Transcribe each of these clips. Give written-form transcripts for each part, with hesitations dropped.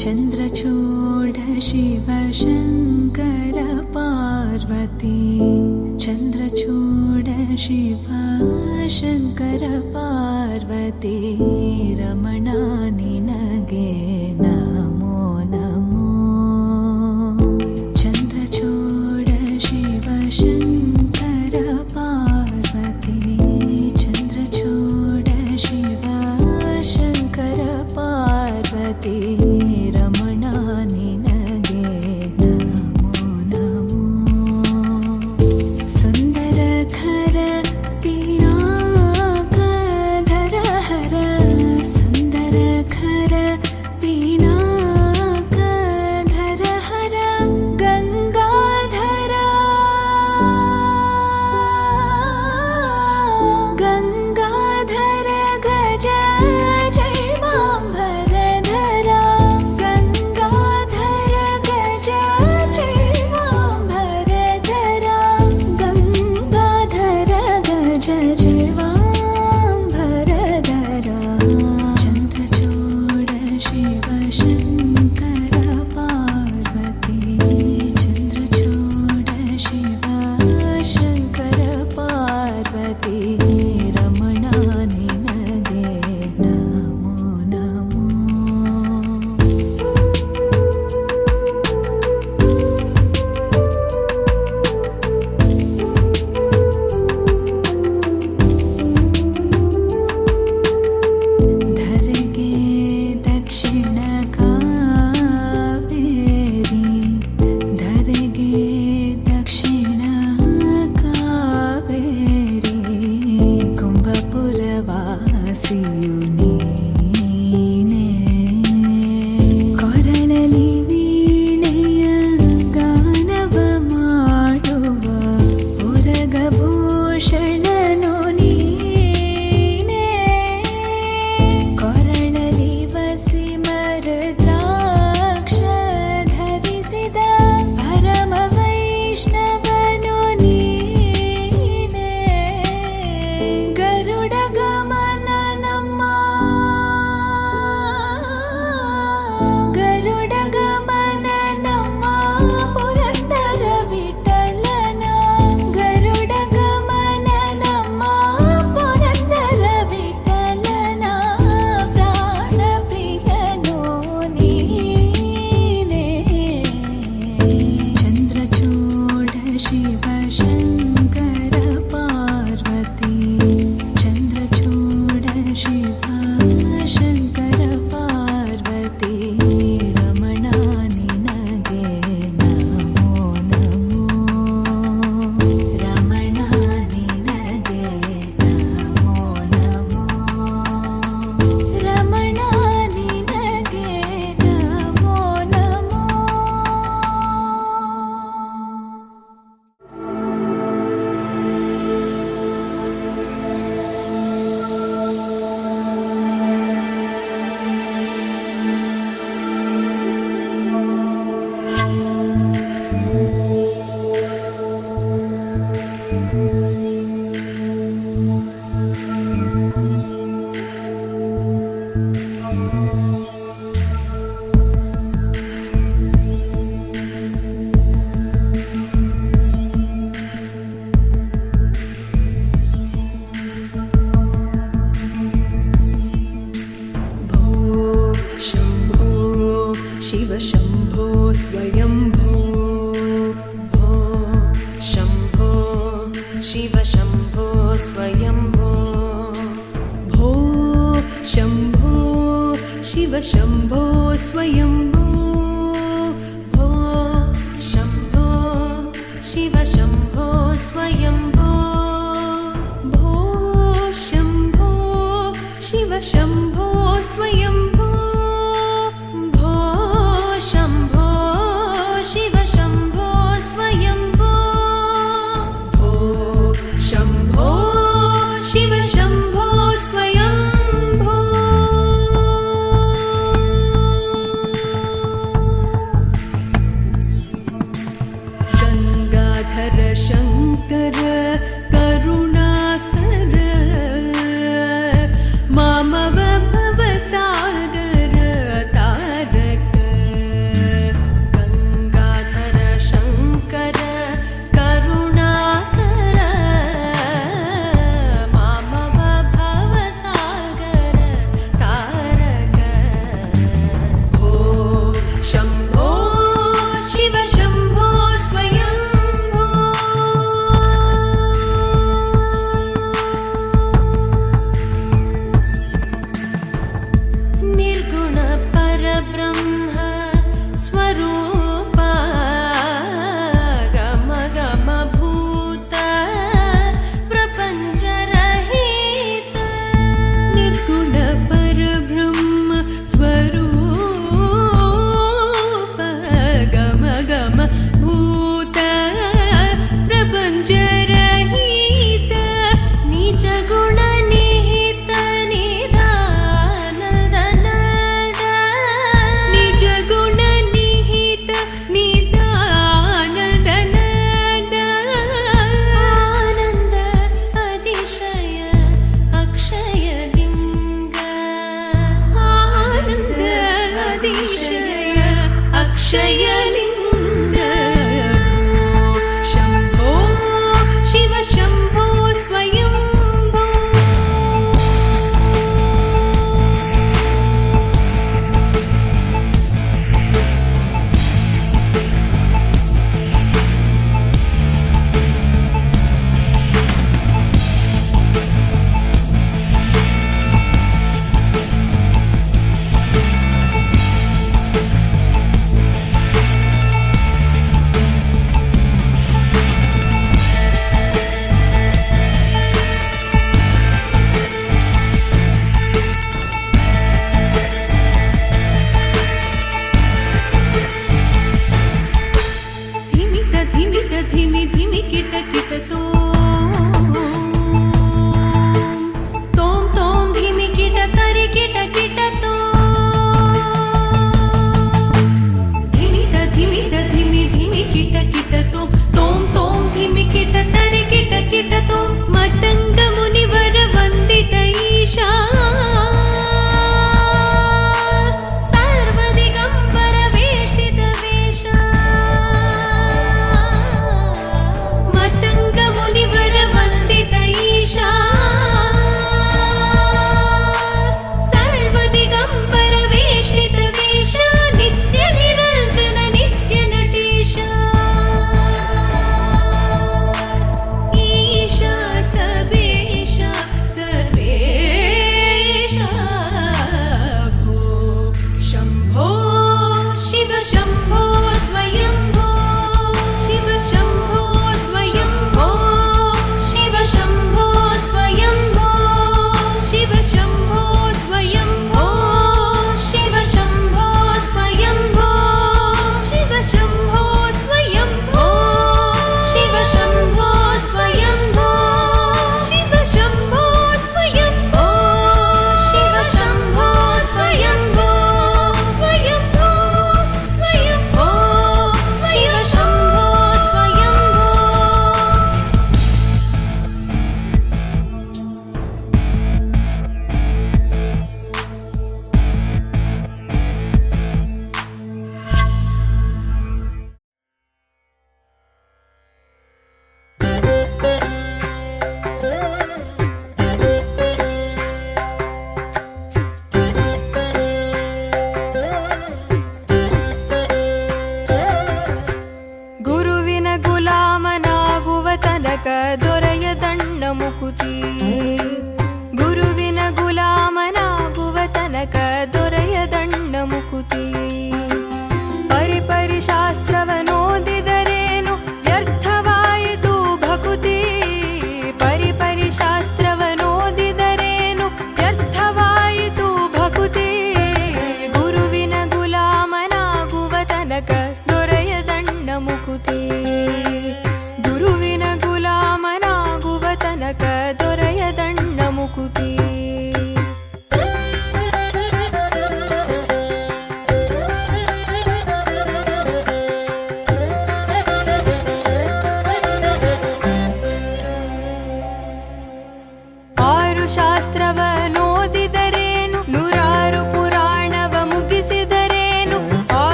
चन्द्रचूड शिव शङ्कर पार्वती चन्द्रचूड शिव शङ्कर पार्वती रमणा निनगे नमो नमो चन्द्रचूड शिव शङ्कर पार्वती चन्द्रचूड शिव शङ्कर पार्वती रमणा निनगे नमो नमो सुन्दर खर पिनाकधर हर सुन्दर खर पिनाकधर हर गङ्गाधर गङ्गाधर गज जैवाम्बरधर गङ्गाधर गज जैवाम्बरधर गङ्गाधर गज जैवाम्बरधर चन्द्रचूड शिव शङ्कर पार्वती चन्द्रचूड शिव शङ्कर पार्वती रमणा निनगे नमो नमो धरगे दक्षिण कावेरी धरगे दक्षिण कावेरी कुंभपुरवासियु ನೀನೇ ಕೊರಳಲಿ ವೀಣೆಯ ಗಾನವ ಮಾಡುವ ಉರಗಭೂಷಣನು ನೀನೇ ಕೊರಳಲಿ ಬಸಿ ಮರದ್ರಾಕ್ಷ ಧರಿಸಿದ ಪರಮ ವೈಷ್ಣವನು ನೀನೇ ಗರುಡ ಗಮನ ನಮ್ಮ ಗರುಡ ಗಮನ ನಮ್ಮ ಪುರಂದರ ವಿಠಲನ ಗರುಡ ಗಮನ ನಮ್ಮ ಪುರಂದರ ವಿಠಲನ ಪ್ರಾಣ ಪ್ರಿಯನು ನೀನೇ ಚಂದ್ರಚೂಡ ಶಿವ ಶಂಕರ ಪಾರ್ವತಿ ಚಂದ್ರಚೂಡ ಶಿವ ಶಂಕರ ಪಾರ್ವತಿ ರಮಣಾ ನಿನಗೆ ನಮೋ ನಮೋ ರಮಣಾ ನಿನಗೆ ನಮೋ ನಮೋ ರಮಣಾ ನಿನಗೆ ನಮೋ ನಮೋ शम्भो शिव शम्भो स्वयम्भो भो शम्भो शिव शम्भो स्वयम्भो भो शम्भो शिव शम्भो स्वयम्भो भो शम्भो शिव शम्भो स्वयम्भो भो शम्भो शिव शम्भो स्वयम्भो भो शम्भो शिव शम्भो स्वयम्भो भो शम्भो शिव शम्भो स्वयम्भो परब्रह्म स्वरूपा गम गम भूत प्रपञ्चरहित निर्गुण परब्रह्म स्वरूप गम गम भूत प्रपञ्चरहित निज गुण निहित निदानद निज गुण निहित निदानद आनंद अतिशय अक्षय लिंग आनंद अतिशय अक्षय लिंग शंभो शिव शंभो स्वयंभो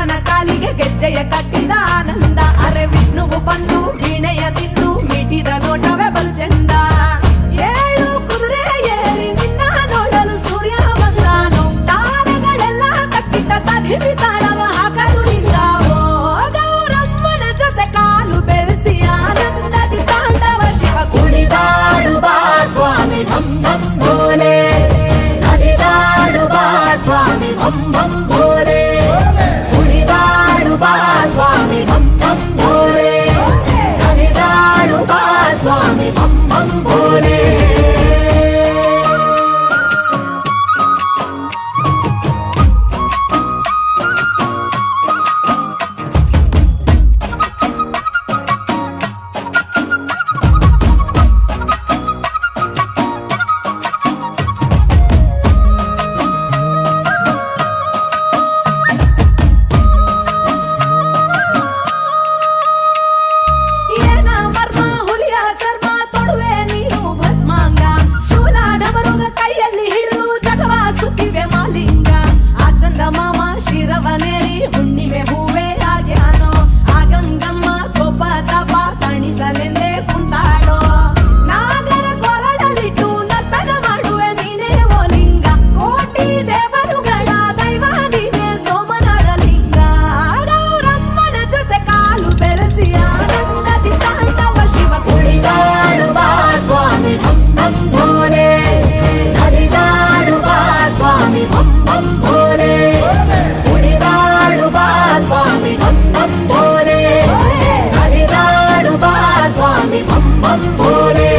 ಶಿವನ ಕಾಲಿಗೆ ಗೆಜ್ಜೆಯ ಕಟ್ಟಿದ ಆನಂದ. ಅರೆ ವಿಷ್ಣುವು ಬಂದು ವೀಣೆಯ ತಿಂದು ಮೀಟಿದ ನೋಟವೇ ಬಲು ಚೆಂದ. ಏಳು ಕುದುರೆ ಏರಿ ನಿನ್ನ ನೋಡಲು ಸೂರ್ಯ ಬಂದಾನು. ತಾರೆಗಳೆಲ್ಲ ತಕ್ಕಿಟ್ಟ ತದಿಮಿ ತಾಳವ ಹಾಕಲು ನಿಂತಾವೋ. ಗೌರಮ್ಮನ ಜೊತೆ ಕಾಲು ಬೆರೆಸಿ ಆನಂದದಿ ತಾಂಡವ ಶಿವ ಕುಣಿದಾಡುವ ಸ್ವಾಮಿ ಢಂ ಢಂ ಭೋಲೆ. ನಲಿದಾಡುವ ಸ್ವಾಮಿ ಭಂ ಭಂ ಭೋಲೆ. ಕುಣಿದಾಡುವ ಸ್ವಾಮಿ ಢಂ ಢಂ ಭೋಲೆ. ನಲಿದಾಡುವ ಸ್ವಾಮಿ ಭಂ ಭಂ ಭೋಲೆ. ಶಿರವನೇರಿ ಹುಣ್ಣಿಮೆ ಹೂವೇ ಆಗ್ಯಾನೋ. ಆ ಗಂಗಮ್ಮ ಕೋಪ ತಾಪ ತಣಿಸಲೆಂದೇ ಕುಂತಾಡೋ. ನಾಗರ ಕೊರಳಲಿಟ್ಟು ನರ್ತನ ಮಾಡುವೆ ನೀನೇ ಓ ಲಿಂಗ. ಕೋಟಿ ದೇವರುಗಳ ದೈವ ನೀನೇ ಸೋಮನಾಥ ಲಿಂಗ. ಗೌರಮ್ಮನ ಜೊತೆ ಕಾಲು ಬೆರೆಸಿ ಆನಂದದಿ ತಾಂಡವ ಶಿವ ಕುಣಿದಾಡುವ ಸ್ವಾಮಿ ಢಂ ಢಂ ಭೋಲೆ. ನಲಿದಾಡುವ ಸ್ವಾಮಿ ಭಂ ಭಂ ಭೋಲೆ. ಸ್ವಾಮಿ ಭಂ ಭಂ ಭೋಲೆ. ಹರಿದಾಡುವ ಸ್ವಾಮಿ ಭಂ ಭಂ ಭೋಲೆ.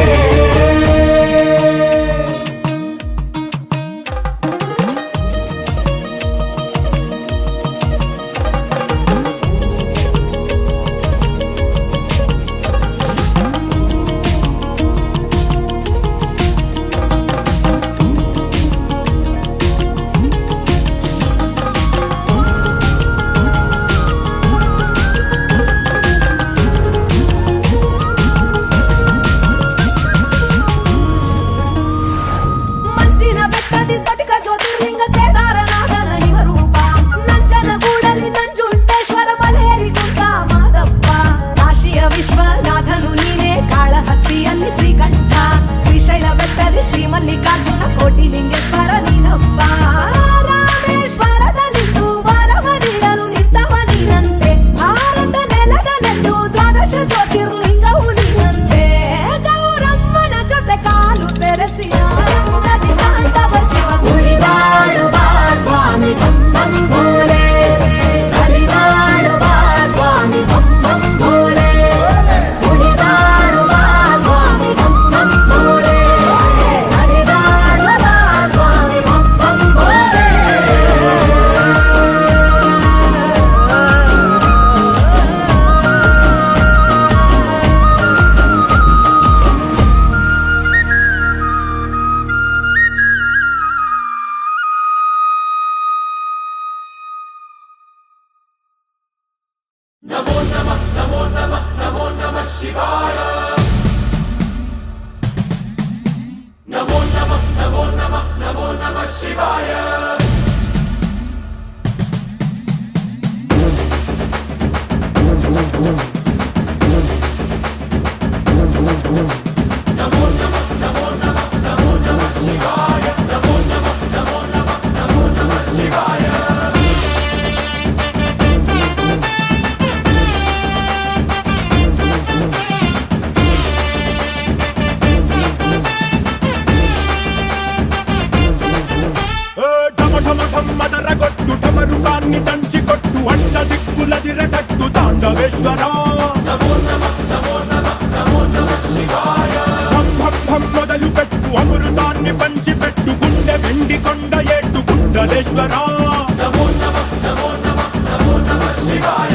ಸ್ಫಟಿಕ ಜ್ಯೋತಿರ್ಲಿಂಗ ಕೇದಾರನಾಥನ ಇವರೂಪ. ನಂಜನಗೂಡಲಿ ನಂಜುಂಡೇಶ್ವರ ಮಲೇರಿ ಕುಂತ ಮಾದಪ್ಪ. ಕಾಶಿಯ ವಿಶ್ವನಾಥನು ನೀನೇ ಕಾಳಹಸ್ತಿಯಲ್ಲಿ ಶ್ರೀಕಂಠ. ಶ್ರೀಶೈಲ ಬೆಟ್ಟದಿ ಶ್ರೀ ಮಲ್ಲಿಕಾರ್ಜುನ ಕೋಟಿಲಿಂಗೇಶ್ವರ ನೀನಪ್ಪ. ರಾಮೇಶ್ವರದಲ್ಲಿದ್ದು ವರವ ನೀಡಲು ನಿಂತವ ನೀನಂತೆ. ಭಾರತ ನೆಲದಲ್ಲೆಂದು ದ್ವಾದಶ ಜ್ಯೋತಿರ್ಲಿಂಗವು ನೀನಂತೆ. ಗೌರಮ್ಮನ ಜೊತೆ ಕಾಲು ಬೆರೆಸಿ ಆನಂದದಿ ತಾಂಡವ ಶಿವ ಕುಣಿದಾಡುವ ಸ್ವಾಮಿ ಭಂ ಭಂ ಭೋಲೆ. ನಲಿದಾಡುವ ಸ್ವಾಮಿ ಭಂ ಭಂ ಭೋಲೆ. ಕುಣಿದಾಡುವ ಸ್ವಾಮಿ ಭಂ ಭಂ ಭೋಲೆ. ನಲಿದಾಡುವ ಸ್ವಾಮಿ ಭಂ ಭಂ ಭೋಲೆ. ನಮೋ ನಮಃ ನಮೋ ನಮಃ ನಮೋ ನಮಃ ಶಿವಾಯ. ನಮೋ ನಮಃ ನಮೋ ನಮಃ ನಮೋ ನಮಃ ಶಿವಾಯ. ನಮೋ ನಮಃ ನಮೋ ನಮಃ ನಮೋ ನಮಃ ಶಿವಾಯ. ನಮೋ ನಮಃ ನಮೋ ನಮಃ ನಮೋ ನಮಃ ಶಿವಾಯ. ಢಮಢಮಢಮ್ಮದರಗೊಟ್ಟು ಢಮರುಕಾన్ని ದಂಚಿಕೊಟ್ಟು ಅಡ್ಡ ದಿಕ್ಕುಲದಿರಗಟ್ಟು ತಾಂಡವೇಶ್ವರ. ನಮೋ ನಮಃ ನಮೋ ನಮಃ ನಮೋ ನಮಃ ಶಿವಾಯ. ಭಂ ಭಂ ಭಂ ಮೊದಲು ಕಟ್ಟು ಅಮೃತಾన్ని పంచిపెట్టు గుండె వెండికొండ ఏటు గుండలేశ్వర. నమో నమః నమో నమః నమో నమః శివాయ.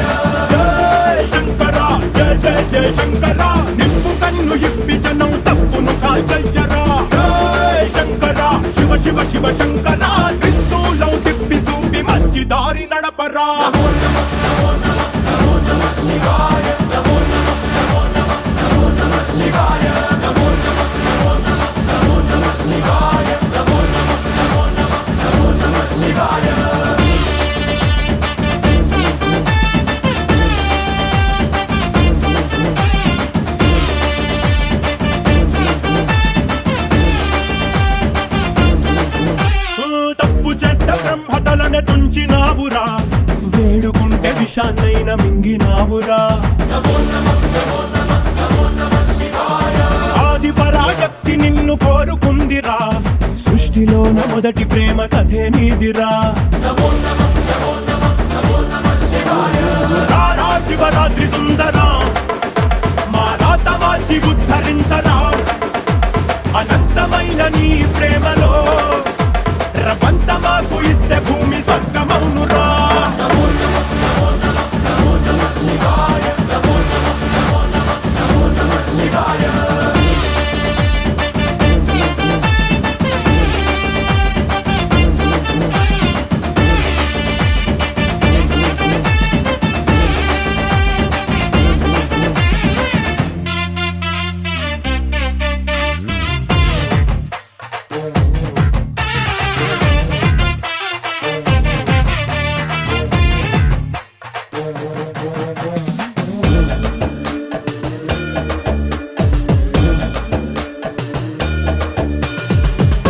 జయ శంకర జయ జయ జయ శంకర. నిప్పు కన్ను ఇప్పి జనం తప్పును కాల్చయ్యరా. జయ శంకర శివ శివ శివ శంకర. త్రిశూలం తిప్పి చూపి మంచి దారి నడపరా. నమో నమః నమో నమః నమో నమః శివాయ. నమో నమః నమో నమః నమో నమః శివాయ. నమో నమః నమో నమః నమో నమః శివాయ. నమో నమః నమో నమః నమో నమః శివాయ. తప్పు చేస్తే బ్రహ్మతలనే తుంచినావురా, వేడుకుంటే విషాన్నైన మింగినావురా. ఆది పరాశక్తి నిన్ను కోరుకుందిరా, సృష్టిలోన మొదటి ప్రేమ కథే నీదిరా. రారా శివరాత్రి సుందరా, మా రాత మార్చి ఉద్ధరించరా. అనంతమైన నీ ప్రేమలో రవంత మాకు ఇస్తే భూమి స్వర్గమౌనురా.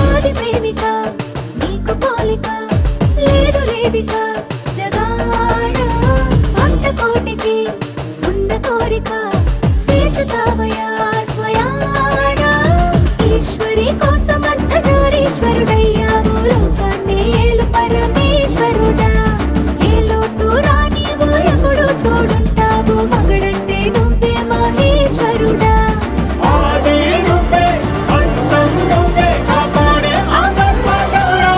ఆది ప్రేమిక నీకు పోలిక లేదు లేదిక జగాన. భక్త కోటికి ఉన్న కోరిక తీర్చుతావయా స్వయాన. ఈశ్వరి కోసం అర్ధనారీశ్వరుడయ్యావు, లోకాన్ని ఏలు పరమేశ్వరుడా. ఏ లోటు రానివు ఎప్పుడు తోడుంటావు, మగడంటే నువ్వే మహేశ్వరుడా. ఆది నువ్వే, అంతం నువ్వే, కాపాడే ఆత్మవరుడా.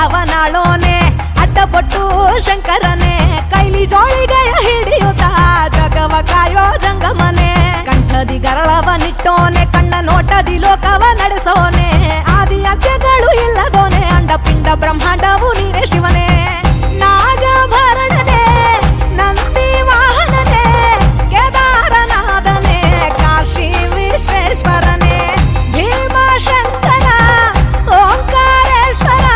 ಅವನಾಳೋನೆ ಅಡ್ಡಪಟ್ಟು ಶಂಕರನೆ ಕೈಲಿ ಜೋಳಿಗೆಯ ಹಿಡಿಯುತ್ತ ಜಗವ ಕಾಯೋ ಜಂಗಮನೆ ಕಂಠದಿ ಗರಳವನಿಟ್ಟೋನೆ ಕಣ್ಣ ನೋಟದಿ ಲೋಕವ ನಡೆಸೋನೆ ಆದಿ ಅಗ್ಗಗಳು ಇಲ್ಲದೋನೆ ಅಂಡ ಪಿಂಡ ಬ್ರಹ್ಮಾಂಡವು ನೀನೇ ಶಿವನೇ ನಾಗಭರಣನೆ ನಂದಿ ವಾಹನನೆ ಕೇದಾರನಾಥನೆ ಕಾಶಿ ವಿಶ್ವೇಶ್ವರನೆ ಭೀಮಶಂಕರ ಓಂಕಾರೇಶ್ವರ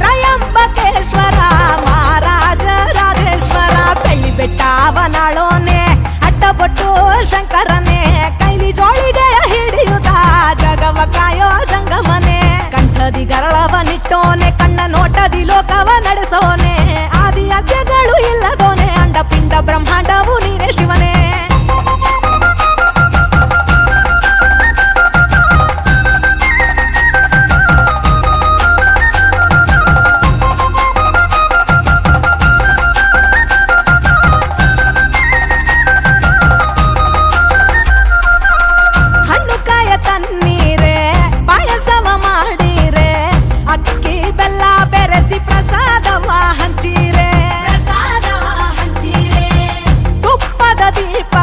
ತ್ರಯಂಬಕೇಶ್ವರ ಮಹಾರಾಜ ರಾಜೇಶ್ವರ ಬೆಳ್ಳಿ ಬೆಟ್ಟವನಾಳೋನೆ ಅಡ್ಡಪಟ್ಟು ಶಂಕರನೆ ಕೈಲಿ ಜೋಳಿಗೆಯ ಹಿಡಿಯುತ್ತ ಜಗವ ಕಾಯೋ ಜಂಗಮನೆ ಕಂಠದಿ ಗರಳವನಿಟ್ಟೋನೆ ಕಣ್ಣ ನೋಟದಿ ಲೋಕವ ನಡೆಸೋನೆ ಆದಿ ಅಗ್ಗಗಳು ಇಲ್ಲದೋನೆ ಅಂಡ ಪಿಂಡ ಬ್ರಹ್ಮಾಂಡವು ನೀನೇ ಶಿವನೇ ದೀಪ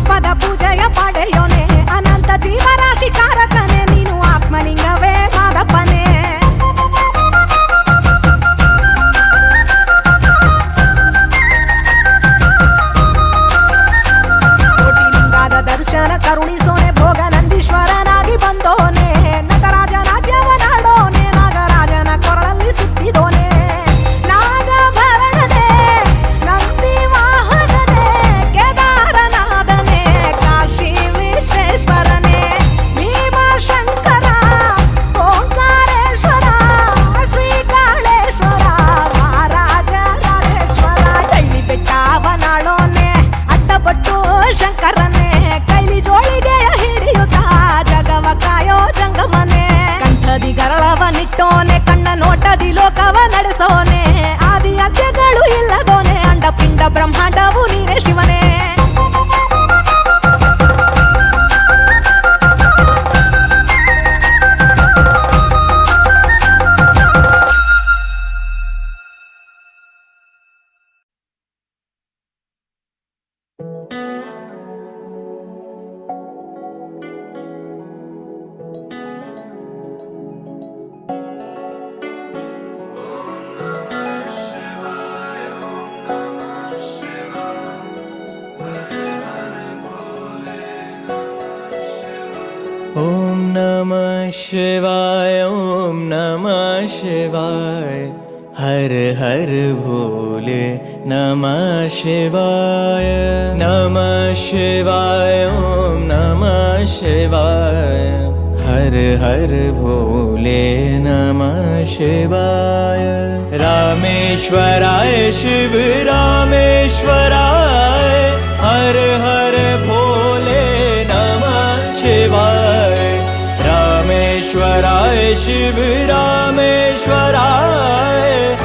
ಪುಷ್ಪದ ಪೂಜೆಯ ಪಡೆಯೋನೆ ಅನಂತ ಜೀವರಾಶಿ ಕಾರಕನೆ ನೀನು ಆತ್ಮಲಿಂಗವೇ ಮಾದಪ್ಪನೇ ಕೋಟಿಲಿಂಗದ ದರ್ಶನ ಕರುಣಿಸೋನೆ ಭೋಗ ನಂದೀಶ್ವರನಾಗಿ ಬಂದೋನೆ ನಟರಾಜನಾಗ್ಯವನಾಡೋನೆ ನಾಗರಾಜನ ಕೊರಳಲ್ಲಿ ಸುತ್ತಿದೋನೆ ನಾಗಭರಣನೆ ನಂದಿ ವಾಹನನೆ ಕೇದಾರನಾಥನೆ ಕಾಶಿ ವಿಶ್ವೇಶ್ವರನೆ ಭೀಮಶಂಕರ ಓಂಕಾರೇಶ್ವರ ಶ್ರೀಕಾಳೇಶ್ವರ ಮಹಾರಾಜ ರಾಜೇಶ್ವರ ಕೈಲಿ ಬೆಟ್ಟವನಾಳೋನೆ ಅಡ್ಡಪಟ್ಟು ಶಂಕರನೆ ಕೈಲಿ ಜೋಳಿಗೆಯ ಹಿಡಿಯುತ್ತ ಜಗವ ಕಾಯೋ ಜಂಗಮನೆ ಕಂಠದಿ ಗರಳವನಿಟ್ಟೋನೆ ಕಣ್ಣ ನೋಟದಿ ಲೋಕವ ನಡೆಸೋನೆ ಆದಿ ಅಂತ್ಯಗಳು ಇಲ್ಲದೋನೆ ಅಂಡ ಪಿಂಡ ಬ್ರಹ್ಮಾಂಡವು ನೀನೇ ಶಿವನೇ ॐ नमः शिवाय ॐ नमः शिवाय हर हर भोले नमः शिवाय ॐ नमः शिवाय हर हर भोले नमः शिवाय रामेश्वराय शिव रामेश्वराय हर हर भोले नमः शिवाय रामेश्वराय शिव रामेश्वराय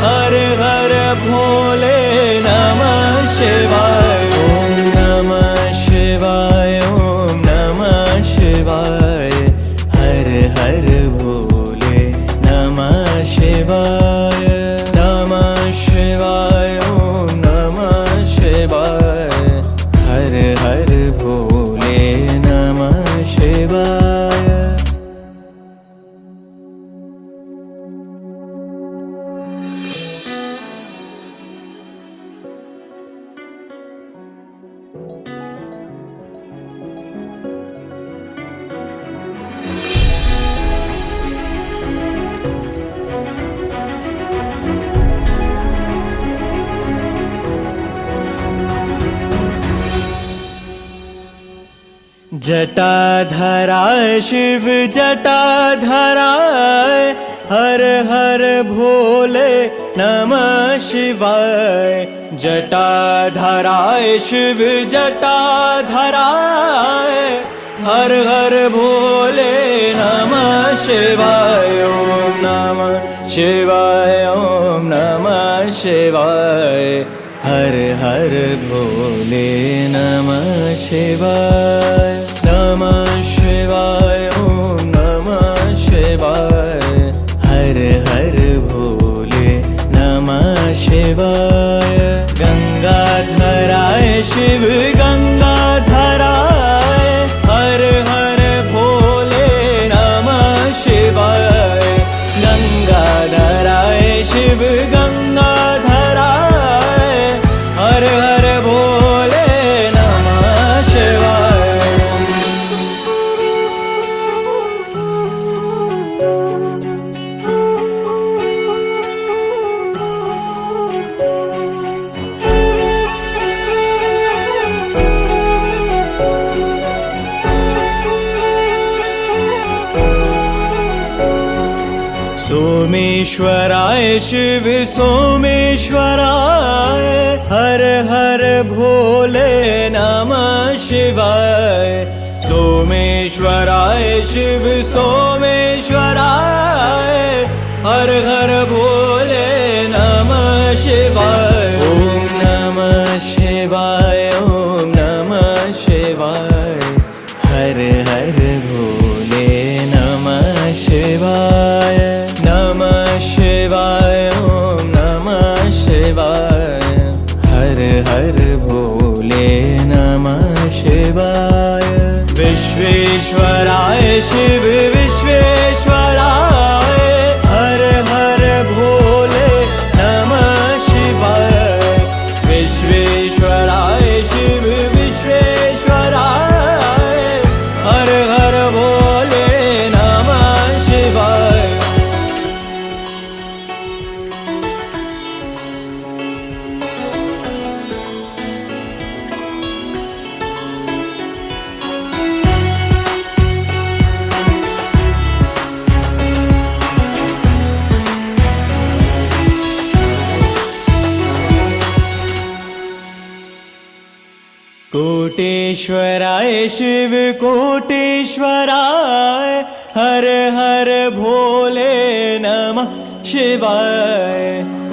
हर हर भोले नमः शिवाय ॐ नमः शिवाय ॐ नमः शिवाय हर हर भोले नमः शिवाय नमः शिवाय ॐ नमः शिवाय हर हर भोले नमः शिवाय जटाधराय शिव जटाधराय हर हर भोले नमः शिवाय जटाधराय शिव जटाधराय हर हर भोले नमः शिवाय ॐ नमः शिवाय ॐ नमः शिवाय हर हर भोले नमः शिवाय नमः शिवाय ॐ नमः शिवाय हर हर भोले नमः शिवाय गंगाधराय शिव गंगाधराय हर हर भोले नमः शिवाय गंगाधराय शिव गंगाधराय हर हर भोले नमः शिवाय सोमेश्वराय शिव सोमेश्वराय हर हर भोले नमः शिवाय सोमेश्वराय शिव सोमेश्वराय हर हर भोले नमः शिवाय ॐ नमः शिवाय ॐ नमः शिवाय हर हर भोले नमः शिवाय नमः शिवाय ॐ नमः शिवाय हर हर भोले नमः शिवाय विश्वेश्वराय शिव विश्वेश्वराय हर हर भोले नमः शिवाय विश्वेश्वराय शिव विश्वेश्वराय हर हर भोले नमः शिवाय कोटेश्वराय शिव कोटेश्वराय हर हर भोले नमः शिवाय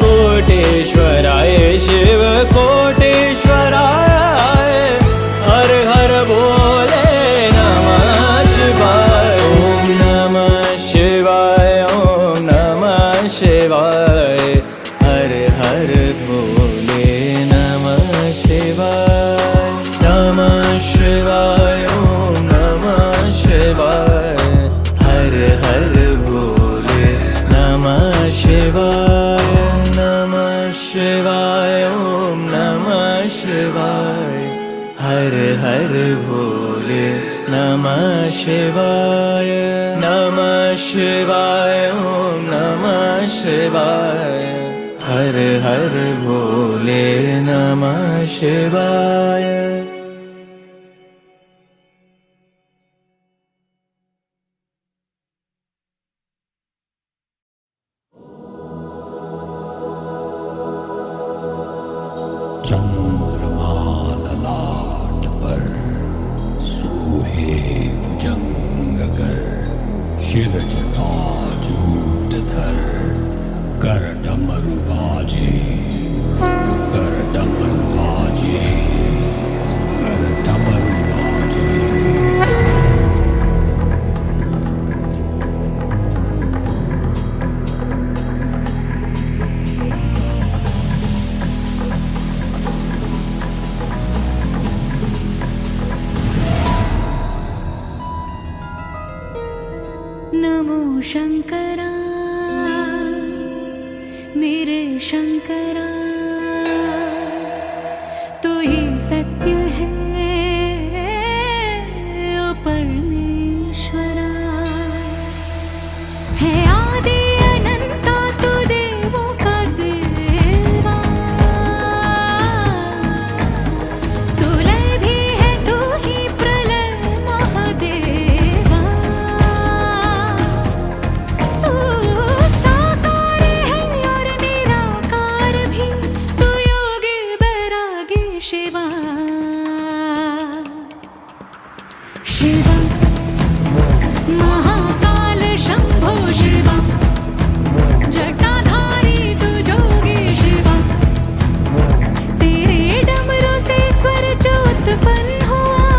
कोटेश्वराय शिव कोटेश्वराय हर हर भोले नमः शिवाय ओम नमः शिवाय ओम नमः शिवाय हर हर भोले नमः शिवाय नमः शिवाय ओम नमः शिवाय हर हर भोले नमः शिवाय नमः शिवाय ओम नमः शिवाय हर हर भोले नमः शिवाय नमः शिवाय ओम नमः शिवाय हर हर भोले नमः शिवाय चंद्रमा ललाट पर सोहे भुजंगकर शिर जटा जूट धर कर डमरू बाजे कर डमरू बाजे कर डमरू बाजे नमो शंकरा मेरे शंकरा तू ही सत्य है ओ परमेश्वरा है आदि अनंता तू देवों का देवा तू लय भी है तू ही प्रलय महादेवा तू साकार है और निराकार भी तू योगी बैरागी शिवा शिवा महाकाल शंभो शिवा जटाधारी तू जोगी शिवा तेरे डमरू से स्वर जो उत्पन्न हुआ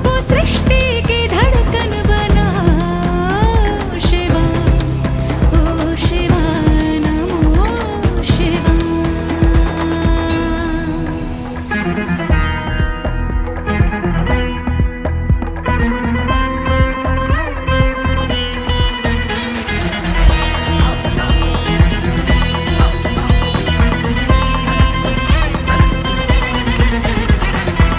वो सृष्टि की धड़कन बना शिवा ओ शिवा नमो शिवा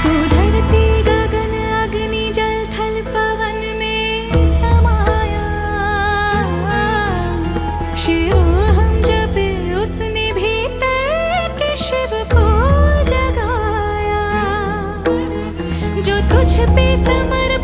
तू धरती गगन अग्नि जल थल पवन में समाया शिरोहम जपे उसने भीतर के शिव को जगाया जो तुझ पे समर्पित